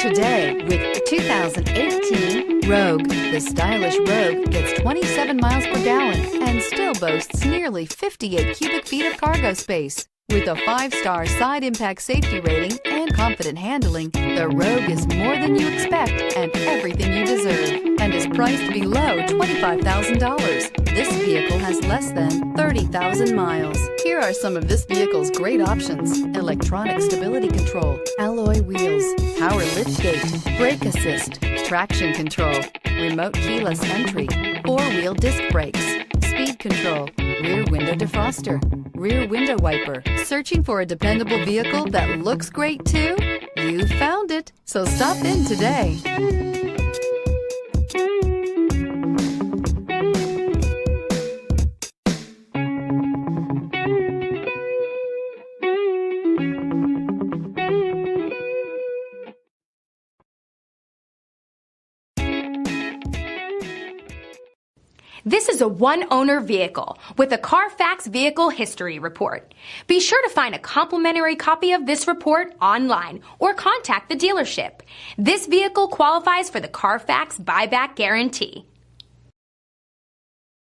today with 2018 Rogue. The stylish Rogue gets 27 miles per gallon and still boasts nearly 58 cubic feet of cargo space. With a 5-star side impact safety rating and confident handling, the Rogue is more than you expect and everything you deserve, and is priced below $25,000. This vehicle has less than 30,000 miles. Here are some of this vehicle's great options: electronic stability control, alloy wheels, power liftgate, brake assist, traction control, remote keyless entry, 4-wheel disc brakes, speed control, rear window defroster, rear window wiper. Searching for a dependable vehicle that looks great too? You found it, so stop in today. This is a one-owner vehicle with a Carfax Vehicle History Report. Be sure to find a complimentary copy of this report online or contact the dealership. This vehicle qualifies for the Carfax Buyback Guarantee.